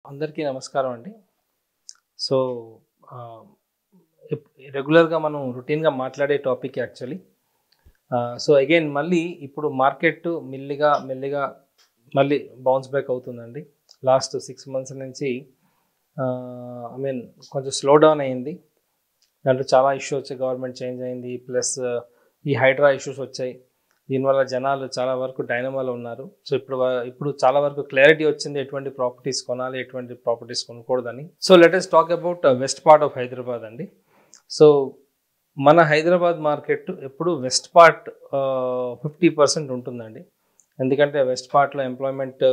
అందరికీ నమస్కారం అండి. సో, ఆహ్, రెగ్యులర్‌గా మనం రొటీన్‌గా మాట్లాడే టాపిక్ యాక్చువల్లీ. సో, అగైన్ మళ్ళీ ఇప్పుడు మార్కెట్ మెల్లిగా మళ్ళీ బౌన్స్ బ్యాక్ అవుతుందండి. లాస్ట్ 6 మంత్స్ నుంచి ఐ మీన్ కొంచెం స్లో డౌన్ అయింది. దాంట్లో చాలా ఇష్యూ వచ్చాయి. గవర్నమెంట్ చేంజ్ అయింది. ప్లస్ ఈ హైడ్రా ఇష్యూస్ వచ్చాయి. దీనివల్ల జనాలు చాలా వరకు డైనమాలో ఉన్నారు. సో, ఇప్పుడు చాలా వరకు క్లారిటీ వచ్చింది. ఎటువంటి ప్రాపర్టీస్ కొనాలి, ఎటువంటి ప్రాపర్టీస్ కొనకూడదని. So, let us talk about west part of Hyderabad అండి. సో, మన హైదరాబాద్ మార్కెట్ ఎప్పుడు వెస్ట్ పార్ట్ 50% ఉంటుందండి. ఎందుకంటే వెస్ట్ పార్ట్‌లో ఎంప్లాయ్‌మెంట్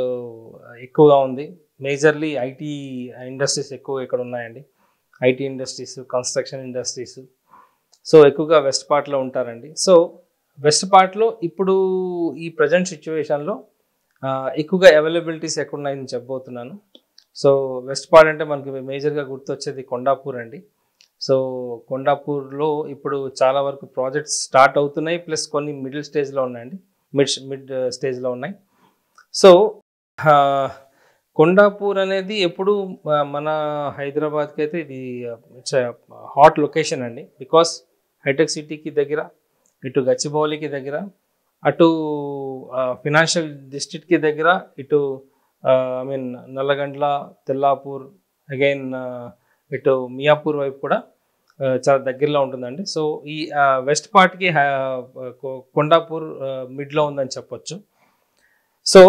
ఎక్కువగా ఉంది. మేజర్‌లీ ఐటీ ఇండస్ట్రీస్ ఎక్కువ ఇక్కడ ఉన్నాయండి. IT industries, construction industries. So, ఎక్కువగా వెస్ట్ పార్ట్‌లో ఉంటారండి. సో, వెస్ట్ పార్ట్‌లో ఇప్పుడు ఈ ప్రెజెంట్ సిట్యుయేషన్‌లో ఎక్కువగా అవైలబిలిటీస్ ఎక్కడున్నాయని చెప్పబోతున్నాను. సో, వెస్ట్ పార్ట్ అంటే మనకి మేజర్‌గా గుర్తొచ్చేది కొండాపూర్ అండి. సో, కొండాపూర్‌లో ఇప్పుడు చాలా వరకు ప్రాజెక్ట్స్ స్టార్ట్ అవుతున్నాయి. ప్లస్ కొన్ని మిడిల్ స్టేజ్‌లో ఉన్నాయండి. మిడ్ స్టేజ్‌లో ఉన్నాయి. సో, ఆహ్, కొండాపూర్ అనేది ఎప్పుడు మన హైదరాబాద్‌కైతే ఇది ఇట్స్ హాట్ లొకేషన్ అండి. బికాస్ హైటెక్ సిటీకి దగ్గర, ఇటు గచ్చిబౌలికి దగ్గర, అటు ఫినాన్షియల్ డిస్ట్రిక్ట్‌కి దగ్గర, ఇటు I mean Nallagandla, Tellapur, again ఇటు మియాపూర్ వైపు కూడా చాలా దగ్గరలో ఉంటుందండి. సో, ఈ వెస్ట్ పార్ట్‌కి కొండాపూర్ మిడ్‌లో ఉందని చెప్పొచ్చు. సో,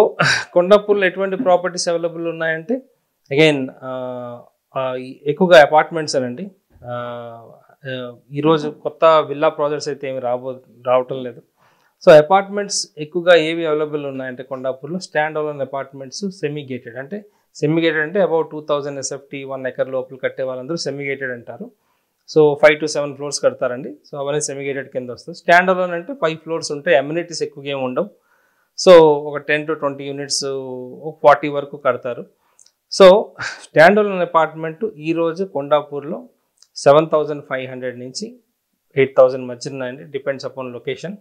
కొండాపూర్‌లో ఎటువంటి ప్రాపర్టీస్ అవైలబుల్ ఉన్నాయంటే అగైన్ ఎక్కువగా అపార్ట్మెంట్స్ అనండి. ఆహ్, ఈరోజు కొత్త విల్లా ప్రాజెక్ట్స్ అయితే ఏమి రావటం లేదు. సో, అపార్ట్మెంట్స్ ఎక్కువగా ఏవి అవైలబుల్ ఉన్నాయంటే కొండాపూర్‌లో stand alone apartments semi gated అంటే అబౌట్ 2000 ఎస్ఎఫ్టీ 1 ఎకర్ లోపల కట్టే వాళ్ళందరూ సెమీ గేటెడ్ అంటారు. సో, 5-7 ఫ్లోర్స్ కడతారండి. సో, అవన్నీ సెమీ గేటెడ్ కింద వస్తాయి. స్టాండ్ అలోన్ అంటే 5 ఫ్లోర్స్ ఉంటాయి. అమ్యూనిటీస్ ఎక్కువగా ఏమి ఉండవు. సో, ఒక 10-20 యూనిట్స్, ఒక 40 వరకు కడతారు. సో, స్టాండ్ అలోన్ అపార్ట్మెంట్ ఈరోజు కొండాపూర్‌లో 7,500 నుంచి 8,000 మధ్యన ఉన్నాయండి. Depends upon location.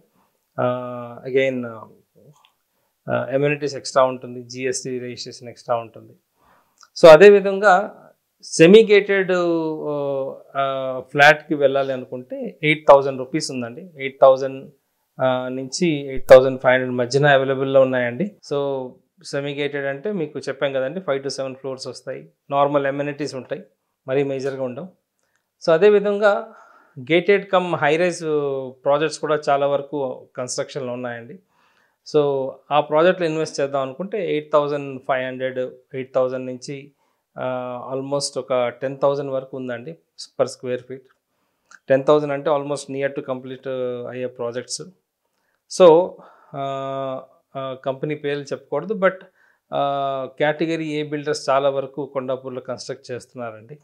Again amenities extra ఉంటుంది. జీఎస్టీ రిజిస్ట్రేషన్ ఎక్స్ట్రా ఉంటుంది. సో, అదేవిధంగా సెమీ గేటెడ్ ఫ్లాట్‌కి వెళ్ళాలి అనుకుంటే 8,000 రూపీస్ ఉందండి. 8,000 నుంచి 8,500 మధ్యన అవైలబుల్‌లో ఉన్నాయండి. సో, సెమీ గేటెడ్ అంటే మీకు చెప్పాం కదండీ 5-7 ఫ్లోర్స్ వస్తాయి. నార్మల్ అమ్యూనిటీస్ ఉంటాయి. మరీ మేజర్‌గా ఉండవు. సో, అదేవిధంగా gated cum high rise projects కూడా చాలా వరకు కన్‌స్ట్రక్షన్‌లో ఉన్నాయండి. సో, ఆ ప్రాజెక్ట్‌లో ఇన్వెస్ట్ చేద్దాం అనుకుంటే 8,500, 8,000 నుంచి ఆల్మోస్ట్ ఒక 10,000 వరకు ఉందండి పర్ స్క్వేర్ ఫీట్. 10,000 అంటే ఆల్మోస్ట్ నియర్ టు కంప్లీట్ అయ్యే ప్రాజెక్ట్స్. సో, కంపెనీ పేర్లు చెప్పకూడదు. బట్ కేటగిరీ ఏ బిల్డర్స్ చాలా వరకు కొండాపూర్‌లో కన్‌స్ట్రక్ట్ చేస్తున్నారండి.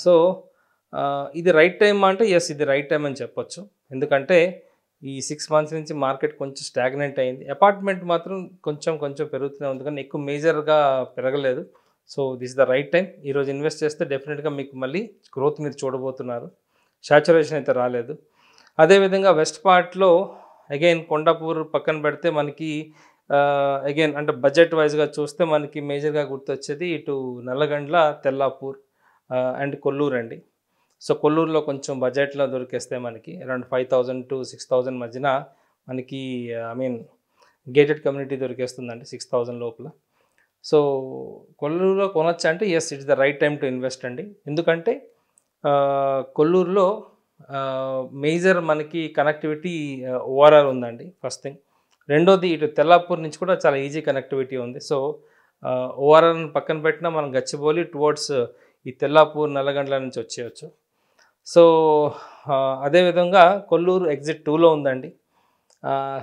సో, ఇది రైట్ టైమా అంటే యెస్, ఇది రైట్ టైమ్ అని చెప్పొచ్చు. ఎందుకంటే ఈ 6 మంత్స్ నుంచి మార్కెట్ కొంచెం స్టాగ్నెంట్ అయింది. అపార్ట్మెంట్ మాత్రం కొంచెం పెరుగుతూనే ఉంది. కానీ ఎక్కువ మేజర్‌గా పెరగలేదు. So, this is the right time. ఈరోజు ఇన్వెస్ట్ చేస్తే డెఫినిట్‌గా మీకు మళ్ళీ గ్రోత్ మీరు చూడబోతున్నారు. సాచురేషన్ అయితే రాలేదు. అదేవిధంగా వెస్ట్ పార్ట్‌లో అగైన్ కొండాపూర్ పక్కన పెడితే మనకి అగైన్ అంటే బడ్జెట్ వైస్‌గా చూస్తే మనకి మేజర్‌గా గుర్తొచ్చేది ఇటు నల్లగండ్ల, తెల్లాపూర్ అండ్ కొల్లూరు అండి. సో, కొల్లూరులో కొంచెం బడ్జెట్‌లో దొరికేస్తాయి మనకి. అరౌండ్ 5,000-6,000 మధ్యన మనకి ఐ మీన్ గేటెడ్ కమ్యూనిటీ దొరికేస్తుందండి 6,000 లోపల. సో, కొల్లూరులో కొనొచ్చా అంటే yes, it's the right time to invest అండి. ఎందుకంటే కొల్లూరులో మేజర్ మనకి కనెక్టివిటీ ఓఆర్ఆర్ ఉందండి ఫస్ట్ థింగ్. రెండోది ఇటు తెల్లాపూర్ నుంచి కూడా చాలా ఈజీ కనెక్టివిటీ ఉంది. సో, ఓఆర్ఆర్‌ని పక్కన పెట్టినా మనం గచ్చిబౌలి టువర్డ్స్ ఈ తెల్లాపూర్, నల్లగండ్ల నుంచి వచ్చేయొచ్చు. సో, అదేవిధంగా కొల్లూరు ఎగ్జిట్ 2లో ఉందండి.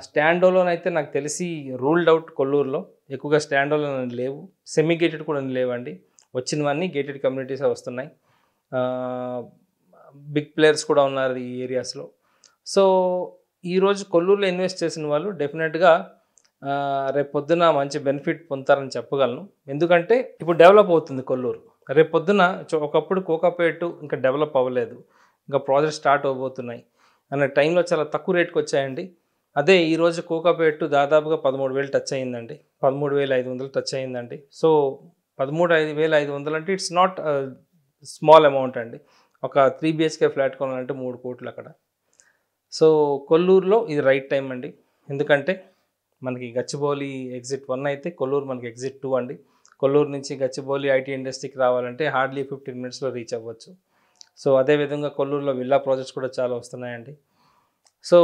స్టాండ్ అలోన్ అయితే నాకు తెలిసి రూల్డ్ అవుట్ కొల్లూరులో. ఎక్కువగా స్టాండ్ అలోన్ లేవు. సెమీ గేటెడ్ కూడా లేవండి. వచ్చినవన్నీ గేటెడ్ కమ్యూనిటీసే వస్తున్నాయి. బిగ్ ప్లేయర్స్ కూడా ఉన్నారు ఈ ఏరియాస్‌లో. సో, ఈరోజు కొల్లూరులో ఇన్వెస్ట్ చేసిన వాళ్ళు డెఫినెట్‌గా రేపొద్దున మంచి బెనిఫిట్ పొందుతారని చెప్పగలను. ఎందుకంటే ఇప్పుడు డెవలప్ అవుతుంది కొల్లూరు. రేపొద్దున ఒకప్పుడు కోకాపేట్ ఇంకా డెవలప్ అవ్వలేదు. ఇంకా ప్రాజెక్ట్ స్టార్ట్ అవ్వబోతున్నాయి అన్న టైంలో చాలా తక్కువ రేట్‌కి వచ్చాయండి. అదే ఈరోజు కోకాపేట్ దాదాపుగా 13,000 టచ్ అయిందండి. 13,500 టచ్ అయిందండి. సో, 13,500 అంటే ఇట్స్ నాట్ స్మాల్ అమౌంట్ అండి. ఒక 3 బిహెచ్కే ఫ్లాట్ కొనాలంటే 3 కోట్లు అక్కడ. సో కొల్లూరులో ఇది రైట్ టైం అండి. ఎందుకంటే మనకి గచ్చిబౌలి ఎగ్జిట్ 1 అయితే కొల్లూరు మనకి ఎగ్జిట్ 2 అండి. కొల్లూరు నుంచి గచ్చిబౌలి ఐటీ ఇండస్ట్రీకి రావాలంటే హార్డ్లీ 15 మినిట్స్లో రీచ్ అవ్వచ్చు. సో అదేవిధంగా కొల్లూరులో విల్లా ప్రాజెక్ట్స్ కూడా చాలా వస్తున్నాయండి. సో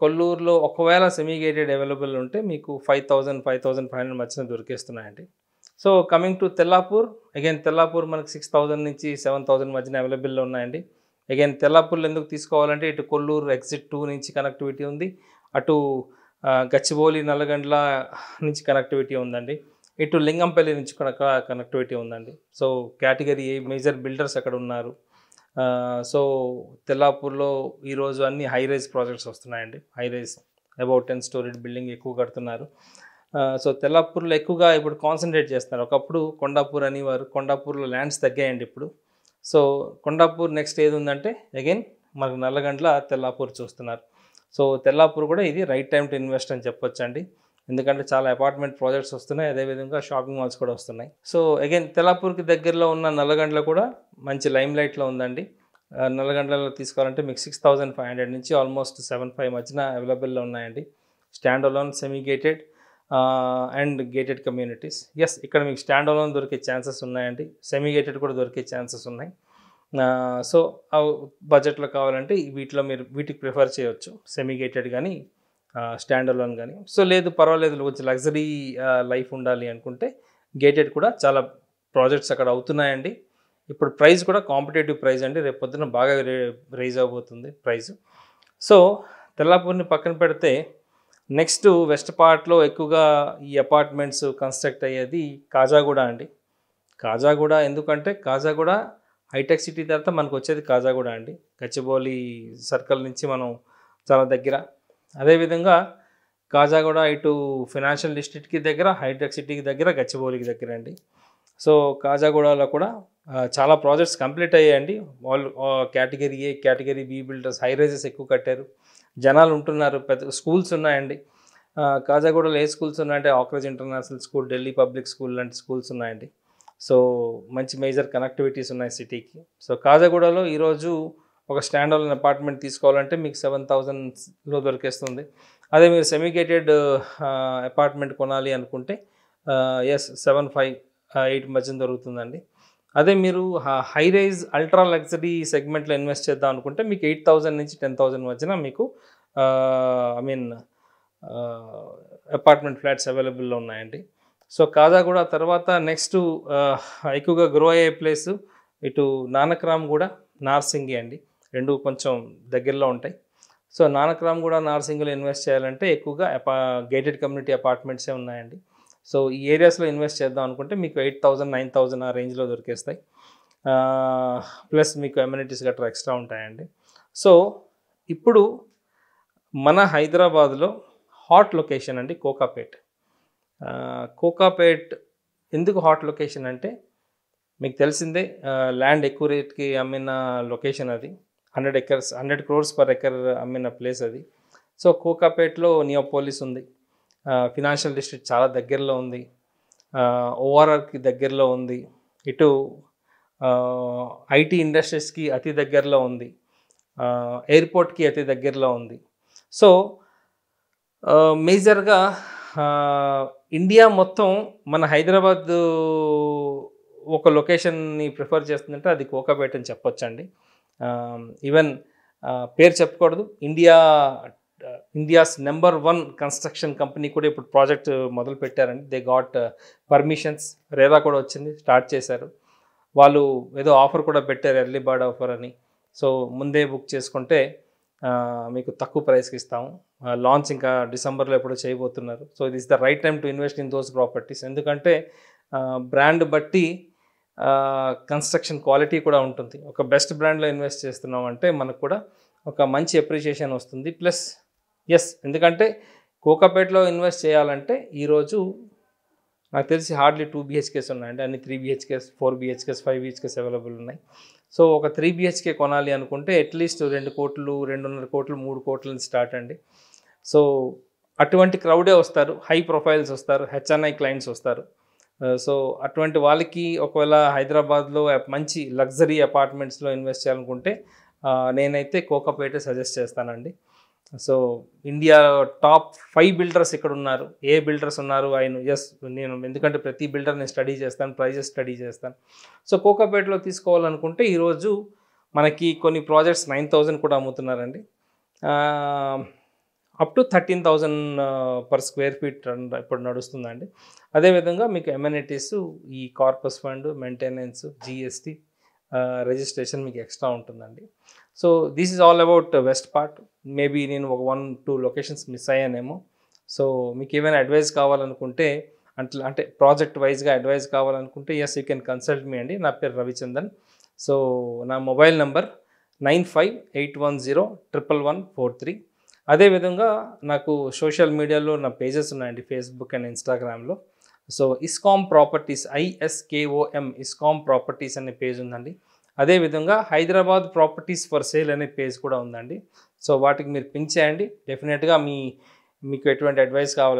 కొల్లూరులో ఒకవేళ సెమీ గేటెడ్ అవైలబుల్ ఉంటే మీకు 5,000, 5,500 మధ్యన దొరికేస్తున్నాయండి. So coming to Tellapur, again Tellapur మనకి 6,000 నుంచి 7,000 మధ్యన అవైలబుల్లో ఉన్నాయండి. అగైన్ తెల్లాపూర్లో ఎందుకు తీసుకోవాలంటే ఇటు కొల్లూరు ఎగ్జిట్ 2 నుంచి కనెక్టివిటీ ఉంది, అటు గచ్చిబౌలి నల్లగండ్ల నుంచి కనెక్టివిటీ ఉందండి, ఇటు లింగంపల్లి నుంచి కూడా కనెక్టివిటీ ఉందండి. So category A major builders అక్కడ ఉన్నారు. సో తెల్లాపూర్లో ఈరోజు అన్ని హై రైజ్ ప్రాజెక్ట్స్ వస్తున్నాయండి. High rise about 10 storied building ఎక్కువ కడుతున్నారు. సో తెల్లాపూర్లో ఎక్కువగా ఇప్పుడు కాన్సన్ట్రేట్ చేస్తున్నారు. ఒకప్పుడు కొండాపూర్ అనేవారు, కొండాపూర్లో ల్యాండ్స్ తగ్గాయండి ఇప్పుడు. సో కొండాపూర్ నెక్స్ట్ ఏది ఉందంటే అగైన్ మనకు నల్లగండ్ల తెల్లాపూర్ చూస్తున్నారు. సో తెల్లాపూర్ కూడా ఇది రైట్ టైం టు ఇన్వెస్ట్ అని చెప్పొచ్చండి. ఎందుకంటే చాలా అపార్ట్మెంట్ ప్రాజెక్ట్స్ వస్తున్నాయి, అదేవిధంగా షాపింగ్ మాల్స్ కూడా వస్తున్నాయి. సో అగైన్ తెల్లాపూర్కి దగ్గరలో ఉన్న నల్లగండ్ల కూడా మంచి లైమ్ లైట్లో ఉందండి. నల్లగండ్లలో తీసుకోవాలంటే మీకు 6,500 నుంచి ఆల్మోస్ట్ 7,500 మధ్యన అవైలబుల్లో ఉన్నాయండి. Stand alone, semi gated and gated communities. Yes, ఇక్కడ మీకు స్టాండ్ అలోన్ దొరికే ఛాన్సెస్ ఉన్నాయండి, సెమీ గేటెడ్ కూడా దొరికే ఛాన్సెస్ ఉన్నాయి. సో బడ్జెట్లో కావాలంటే వీటికి ప్రిఫర్ చేయవచ్చు, సెమీ గేటెడ్ కానీ స్టాండ్ అలోన్ కానీ. సో లేదు పర్వాలేదు, కొంచెం లగ్జరీ లైఫ్ ఉండాలి అనుకుంటే గేటెడ్ కూడా చాలా ప్రాజెక్ట్స్ అక్కడ అవుతున్నాయండి. ఇప్పుడు ప్రైస్ కూడా కాంపిటేటివ్ ప్రైస్ అండి, రేపు పొద్దున బాగా రైజ్ అవబోతుంది ప్రైస్. సో తెల్లాపూర్ని పక్కన పెడితే నెక్స్ట్ వెస్ట్ పార్ట్లో ఎక్కువగా ఈ అపార్ట్మెంట్స్ కన్స్ట్రక్ట్ అయ్యేది కాజాగూడ అండి. కాజాగూడ ఎందుకంటే కాజాగూడ హైటెక్ సిటీ తర్వాత మనకు వచ్చేది కాజాగూడ అండి. గచ్చిబౌలి సర్కిల్ నుంచి మనం చాలా దగ్గర. అదేవిధంగా కాజాగూడ ఇటు ఫైనాన్షియల్ డిస్ట్రిక్ట్కి దగ్గర, హైటెక్ సిటీకి దగ్గర, గచ్చిబౌలికి దగ్గర అండి. సో కాజాగూడలో కూడా చాలా ప్రాజెక్ట్స్ కంప్లీట్ అయ్యాయండి. వాళ్ళు category A, category B builders high rises ఎక్కువ కట్టారు, జనాలు ఉంటున్నారు, పెద్ద స్కూల్స్ ఉన్నాయండి. కాజాగూడలో ఏ స్కూల్స్ ఉన్నాయంటే Oakridge international school, Delhi public school లాంటి స్కూల్స్ ఉన్నాయండి. సో మంచి మేజర్ కనెక్టివిటీస్ ఉన్నాయి సిటీకి. సో కాజాగూడలో ఈరోజు ఒక స్టాండ్ అలోన్ అపార్ట్మెంట్ తీసుకోవాలంటే మీకు 7,000లో దొరికేస్తుంది. అదే మీరు సెమీ గేటెడ్ అపార్ట్మెంట్ కొనాలి అనుకుంటే 7,500, 8 మధ్యన దొరుకుతుందండి. అదే మీరు హై రైజ్ అల్ట్రా లగ్జరీ సెగ్మెంట్లో ఇన్వెస్ట్ చేద్దాం అనుకుంటే మీకు 8,000 నుంచి 10,000 మధ్యన మీకు అపార్ట్మెంట్ ఫ్లాట్స్ అవైలబుల్లో ఉన్నాయండి. సో కాజాగూడ తర్వాత నెక్స్ట్ ఎక్కువగా గ్రో అయ్యే ప్లేసు ఇటు నానక్రామ్ కూడా, నార్సింగి అండి. రెండు కొంచెం దగ్గరలో ఉంటాయి. సో నానక్రామ్ కూడా, నార్సింగిలో ఇన్వెస్ట్ చేయాలంటే ఎక్కువగా గేటెడ్ కమ్యూనిటీ అపార్ట్మెంట్సే ఉన్నాయండి. సో ఈ ఏరియాస్లో ఇన్వెస్ట్ చేద్దాం అనుకుంటే మీకు 8,000, 9,000 ఆ రేంజ్లో దొరికేస్తాయి. ప్లస్ మీకు అమ్యూనిటీస్ గట్రా ఎక్స్ట్రా ఉంటాయండి. సో ఇప్పుడు మన హైదరాబాద్లో హాట్ లొకేషన్ అండి కోకాపేట్. కోకాపేట్ ఎందుకు హాట్ లొకేషన్ అంటే మీకు తెలిసిందే, ల్యాండ్ ఎక్కువ రేట్కి అమ్మిన లొకేషన్ అది. 100 acres, 100 crores పర్ ఎకర్ అమ్మిన ప్లేస్ అది. సో కోకాపేట్లో నియోపోలిస్ ఉంది, ఫినాన్షియల్ డిస్ట్రిక్ట్ చాలా దగ్గరలో ఉంది, ఓఆర్ఆర్కి దగ్గరలో ఉంది, ఇటు ఐటీ ఇండస్ట్రీస్కి అతి దగ్గరలో ఉంది, ఎయిర్పోర్ట్కి అతి దగ్గరలో ఉంది. సో మేజర్గా ఇండియా మొత్తం మన హైదరాబాద్ ఒక లొకేషన్ని ప్రిఫర్ చేస్తుందంటే అది కోకాపేట్ అని చెప్పొచ్చండి. ఈవెన్ పేరు చెప్పకూడదు, ఇండియాస్ నెంబర్ 1 కన్స్ట్రక్షన్ కంపెనీ కూడా ఇప్పుడు ప్రాజెక్ట్ మొదలు పెట్టారండి. దే గాట్ పర్మిషన్స్, రేరా కూడా వచ్చింది, స్టార్ట్ చేశారు. వాళ్ళు ఏదో ఆఫర్ కూడా పెట్టారు, ఎర్లీ బర్డ్ ఆఫర్ అని. సో ముందే బుక్ చేసుకుంటే మీకు తక్కువ ప్రైస్కి ఇస్తాము. లాంచ్ ఇంకా డిసెంబర్లో ఎప్పుడో చేయబోతున్నారు. సో ఇది is the right time to invest in those properties. ఎందుకంటే బ్రాండ్ బట్టి కన్స్ట్రక్షన్ క్వాలిటీ కూడా ఉంటుంది. ఒక బెస్ట్ బ్రాండ్లో ఇన్వెస్ట్ చేస్తున్నాం అంటే మనకు కూడా ఒక మంచి అప్రిషియేషన్ వస్తుంది. ప్లస్ ఎందుకంటే కోకాపేట్లో ఇన్వెస్ట్ చేయాలంటే ఈరోజు నాకు తెలిసి హార్డ్లీ 2 BHKs ఉన్నాయండి, అన్ని 3 BHKs, 4 BHKs, 5 BHKs అవైలబుల్ ఉన్నాయి. సో ఒక 3 BHK కొనాలి అనుకుంటే అట్లీస్ట్ 2 కోట్లు, 2.5 కోట్లు, 3 కోట్ల నుంచి స్టార్ట్ అండి. సో అటువంటి క్రౌడే వస్తారు, హై ప్రొఫైల్స్ వస్తారు, హెచ్ఎన్ఐ క్లయింట్స్ వస్తారు. సో అటువంటి వాళ్ళకి ఒకవేళ హైదరాబాద్లో మంచి లగ్జరీ అపార్ట్మెంట్స్లో ఇన్వెస్ట్ చేయాలనుకుంటే నేనైతే కోకాపేట సజెస్ట్ చేస్తానండి. సో ఇండియా టాప్ 5 బిల్డర్స్ ఇక్కడ ఉన్నారు. ఏ బిల్డర్స్ ఉన్నారు నేను ఎందుకంటే ప్రతి బిల్డర్ నేను స్టడీ చేస్తాను, ప్రైజెస్ స్టడీ చేస్తాను. సో కోకాపేటలో తీసుకోవాలనుకుంటే ఈరోజు మనకి కొన్ని ప్రాజెక్ట్స్ 9,000 కూడా అమ్ముతున్నారండి. Up to 13,000 per square feet ఇప్పుడు నడుస్తుందండి. అదేవిధంగా మీకు ఎమ్యూనిటీస్, ఈ corpus fund, maintenance, GST, registration మీకు ఎక్స్ట్రా ఉంటుందండి. So this is all about west part. Maybe నేను ఒక 1-2 లొకేషన్స్ మిస్ అయ్యానేమో. సో మీకు ఏమైనా అడ్వైస్ కావాలనుకుంటే అంటే ప్రాజెక్ట్ వైజ్గా అడ్వైస్ కావాలనుకుంటే యూ కెన్ కన్సల్ట్ మీ అండి. నా పేరు రవిచందన్. సో నా మొబైల్ నెంబర్ 9581011143. అదేవిధంగా నాకు సోషల్ మీడియాలో నా పేజెస్ ఉన్నాయండి, ఫేస్బుక్ అండ్ ఇన్స్టాగ్రామ్లో. సో ఇస్కామ్ ప్రాపర్టీస్, ISKOM ఇస్కామ్ ప్రాపర్టీస్ అనే పేజ్ ఉందండి. అదేవిధంగా హైదరాబాద్ ప్రాపర్టీస్ ఫర్ సేల్ అనే పేజ్ కూడా ఉందండి. సో వాటికి మీరు పింక్ చేయండి. డెఫినెట్గా మీకు ఎటువంటి అడ్వైస్ కావాలి